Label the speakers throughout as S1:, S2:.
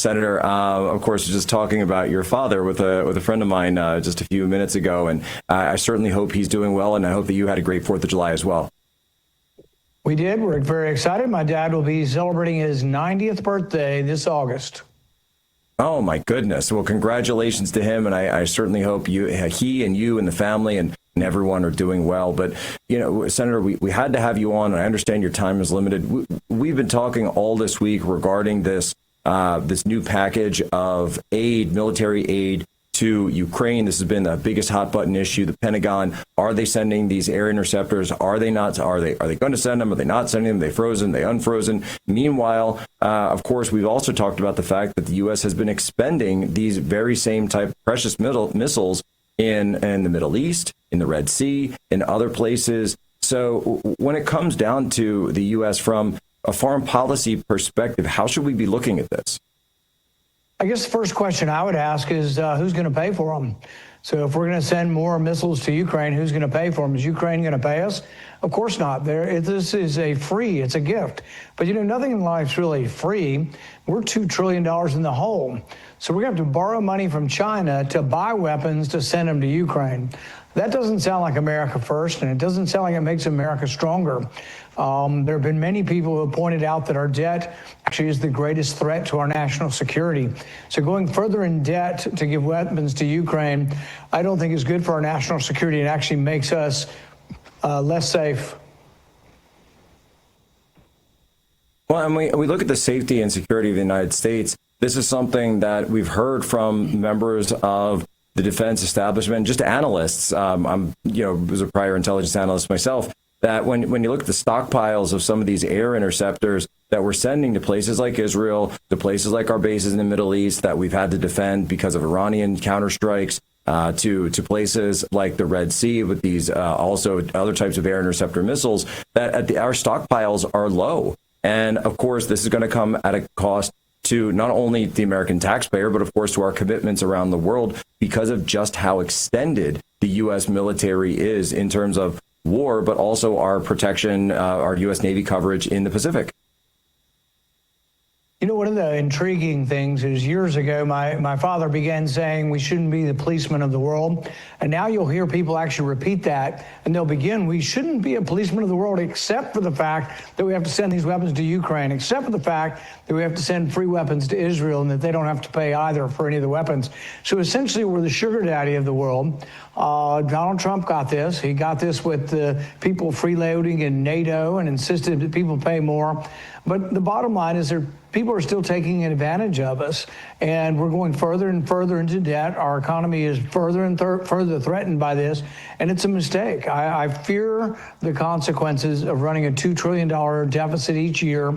S1: Senator, of course, just talking about your father with a friend of mine just a few minutes ago, and I certainly hope he's doing well, and I hope that you had a great 4th of July as well.
S2: We did. We're very excited. My dad will be celebrating his 90th birthday this August.
S1: Oh, my goodness. Well, congratulations to him, and I certainly hope he and you and the family and everyone are doing well. But, you know, Senator, we had to have you on, and I understand your time is limited. We've been talking all this week regarding this new package of aid, military aid to Ukraine. This has been the biggest hot button issue. The Pentagon, are they sending these air interceptors? Are they not? Are they going to send them? Are they not sending them? Are they frozen? Are they unfrozen? Meanwhile, of course, we've also talked about the fact that the U.S. has been expending these very same type of precious missiles in the Middle East, in the Red Sea, in other places. So when it comes down to the U.S. from a foreign policy perspective, how should we be looking at this?
S2: I guess the first question I would ask is who's going to pay for them? So if we're going to send more missiles to Ukraine, who's going to pay for them? Is Ukraine going to pay us? Of course not. This is it's a gift. But, you know, nothing in life's really free. We're $2 trillion in the hole. So we're going to have to borrow money from China to buy weapons to send them to Ukraine. That doesn't sound like America first, and it doesn't sound like it makes America stronger. There have been many people who have pointed out that our debt actually is the greatest threat to our national security. So going further in debt to give weapons to Ukraine, I don't think is good for our national security. It actually makes us less safe.
S1: Well, and we look at the safety and security of the United States. This is something that we've heard from members of the defense establishment, just analysts. Was a prior intelligence analyst myself. That when you look at the stockpiles of some of these air interceptors that we're sending to places like Israel, to places like our bases in the Middle East that we've had to defend because of Iranian counterstrikes, to places like the Red Sea with these also other types of air interceptor missiles, that our stockpiles are low. And of course, this is going to come at a cost to not only the American taxpayer, but of course to our commitments around the world because of just how extended the U.S. military is in terms of war, but also our protection, our U.S. Navy coverage in the Pacific.
S2: You know, one of the intriguing things is years ago, my father began saying we shouldn't be the policeman of the world. And now you'll hear people actually repeat that, and they'll begin, we shouldn't be a policeman of the world except for the fact that we have to send these weapons to Ukraine, except for the fact that we have to send free weapons to Israel and that they don't have to pay either for any of the weapons. So essentially, we're the sugar daddy of the world. Donald Trump got this. He got this with the people freeloading in NATO and insisted that people pay more. But the bottom line is people are still taking advantage of us, and we're going further and further into debt. Our economy is further and further threatened by this, and it's a mistake. I fear the consequences of running a $2 trillion deficit each year.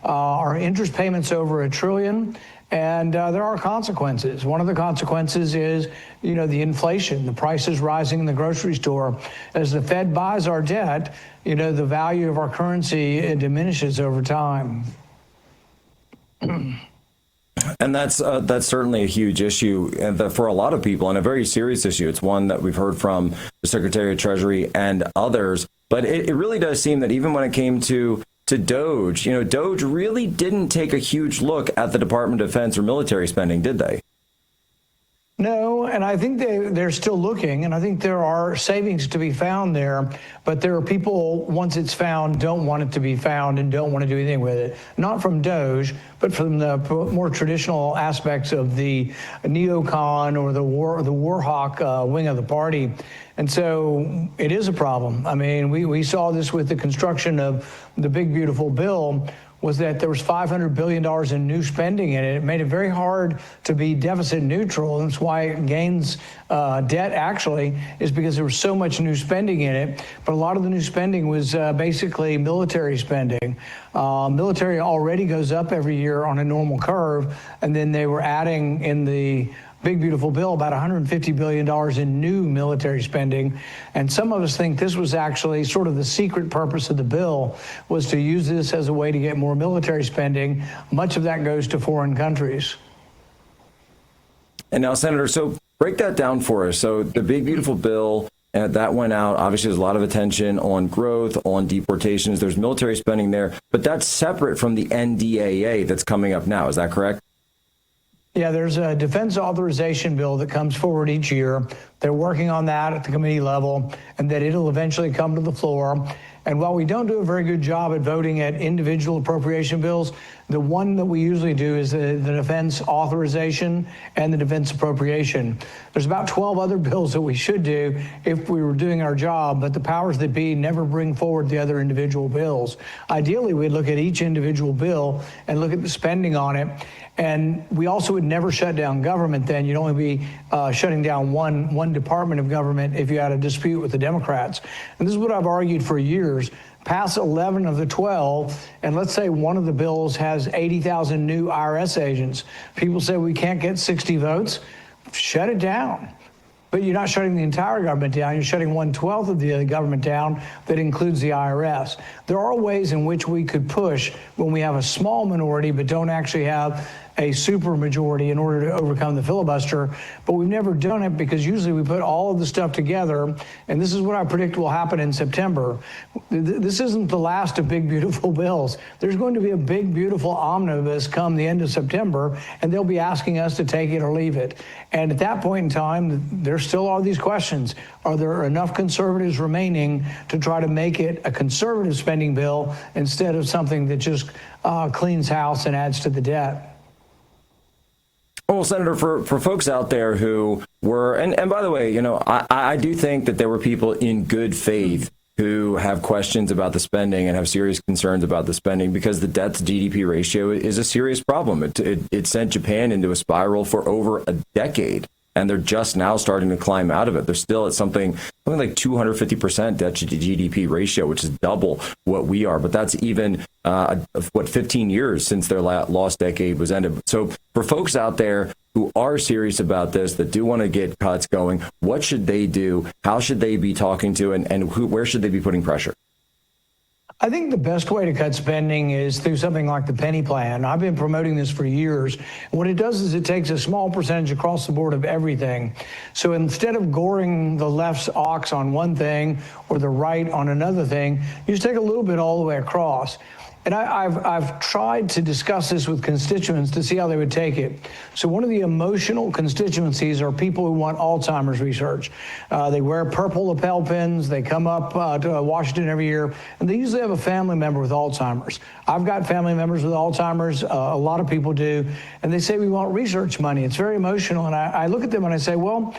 S2: Our interest payments over $1 trillion. And there are consequences. One of the consequences is, you know, the inflation, the prices rising in the grocery store. As the Fed buys our debt, you know, the value of our currency diminishes over time.
S1: And that's certainly a huge issue for a lot of people, and a very serious issue. It's one that we've heard from the Secretary of Treasury and others. But it really does seem that even when it came to DOGE, you know, DOGE really didn't take a huge look at the Department of Defense or military spending, did they?
S2: No, and I think they're still looking, and I think there are savings to be found there, but there are people, once it's found, don't want it to be found and don't want to do anything with it. Not from DOGE, but from the more traditional aspects of the neocon or the war hawk wing of the party. And so it is a problem. I mean, we saw this with the construction of the big, beautiful bill, was that there was $500 billion in new spending in it. It made it very hard to be deficit neutral. That's why it gains debt, actually, is because there was so much new spending in it. But a lot of the new spending was basically military spending. Military already goes up every year on a normal curve, and then they were adding in the big, beautiful bill about $150 billion in new military spending. And some of us think this was actually sort of the secret purpose of the bill, was to use this as a way to get more military spending. Much of that goes to foreign countries.
S1: And now, Senator, so break that down for us. So the big, beautiful bill, that went out. Obviously, there's a lot of attention on growth, on deportations. There's military spending there, but that's separate from the NDAA that's coming up now. Is that correct?
S2: Yeah, there's a defense authorization bill that comes forward each year. They're working on that at the committee level, and that it'll eventually come to the floor. And while we don't do a very good job at voting at individual appropriation bills, the one that we usually do is the defense authorization and the defense appropriation. There's about 12 other bills that we should do if we were doing our job, but the powers that be never bring forward the other individual bills. Ideally, we'd look at each individual bill and look at the spending on it. And we also would never shut down government then. You'd only be shutting down one department of government if you had a dispute with the Democrats. And this is what I've argued for years. Pass 11 of the 12, and let's say one of the bills has 80,000 new IRS agents. People say we can't get 60 votes. Shut it down. But you're not shutting the entire government down. You're shutting 1/12 of the government down that includes the IRS. There are ways in which we could push when we have a small minority but don't actually have a super majority in order to overcome the filibuster. But we've never done it because usually we put all of the stuff together, and this is what I predict will happen in September. This isn't the last of big, beautiful bills. There's going to be a big, beautiful omnibus come the end of September, and they'll be asking us to take it or leave it. And at that point in time, there still are these questions. Are there enough conservatives remaining to try to make it a conservative spending bill instead of something that just cleans house and adds to the debt?
S1: Well, Senator, for folks out there who were, and by the way, you know, I do think that there were people in good faith who have questions about the spending and have serious concerns about the spending because the debt to GDP ratio is a serious problem. It sent Japan into a spiral for over a decade, and they're just now starting to climb out of it. They're still at something like 250% debt to GDP ratio, which is double what we are. But that's even, 15 years since their lost decade was ended. So for folks out there who are serious about this, that do want to get cuts going, what should they do? How should they be talking to, and where should they be putting pressure?
S2: I think the best way to cut spending is through something like the penny plan. I've been promoting this for years. And what it does is it takes a small percentage across the board of everything. So instead of goring the left's ox on one thing or the right on another thing, you just take a little bit all the way across. And I've tried to discuss this with constituents to see how they would take it. So one of the emotional constituencies are people who want Alzheimer's research. They wear purple lapel pins. They come up to Washington every year, and they usually have a family member with Alzheimer's. I've got family members with Alzheimer's. A lot of people do. And they say, we want research money. It's very emotional. And I look at them and I say, well,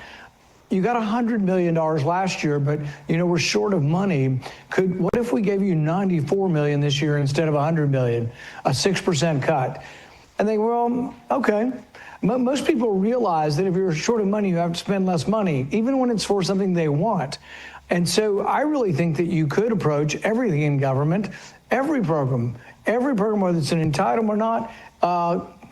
S2: you got $100 million last year, but you know we're short of money. What if we gave you $94 million this year instead of $100 million, a 6% cut? And they, well, okay. Most people realize that if you're short of money, you have to spend less money, even when it's for something they want. And so I really think that you could approach everything in government, every program, whether it's an entitlement or not,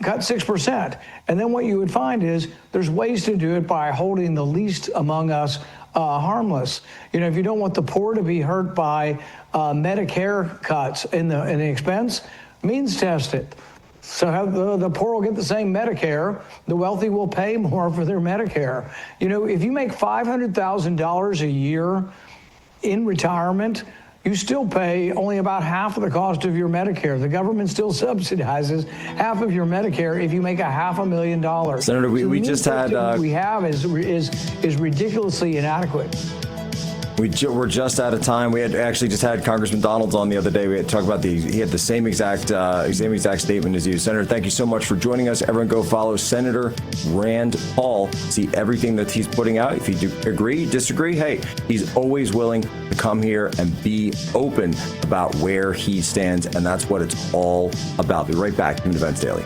S2: cut 6%. And then what you would find is there's ways to do it by holding the least among us harmless. You know, if you don't want the poor to be hurt by Medicare cuts in the expense, means test it. So have the poor will get the same Medicare. The wealthy will pay more for their Medicare. You know, if you make $500,000 a year in retirement, you still pay only about half of the cost of your Medicare. The government still subsidizes half of your Medicare if you make $500,000.
S1: Senator, we just had
S2: we have is ridiculously inadequate.
S1: We're just out of time. We had actually just had Congressman Donalds on the other day. We had to talk about he had the same exact statement as you. Senator, thank you so much for joining us. Everyone go follow Senator Rand Paul. See everything that he's putting out. If you do agree, disagree, hey, he's always willing to come here and be open about where he stands. And that's what it's all about. Be right back in Defense Daily.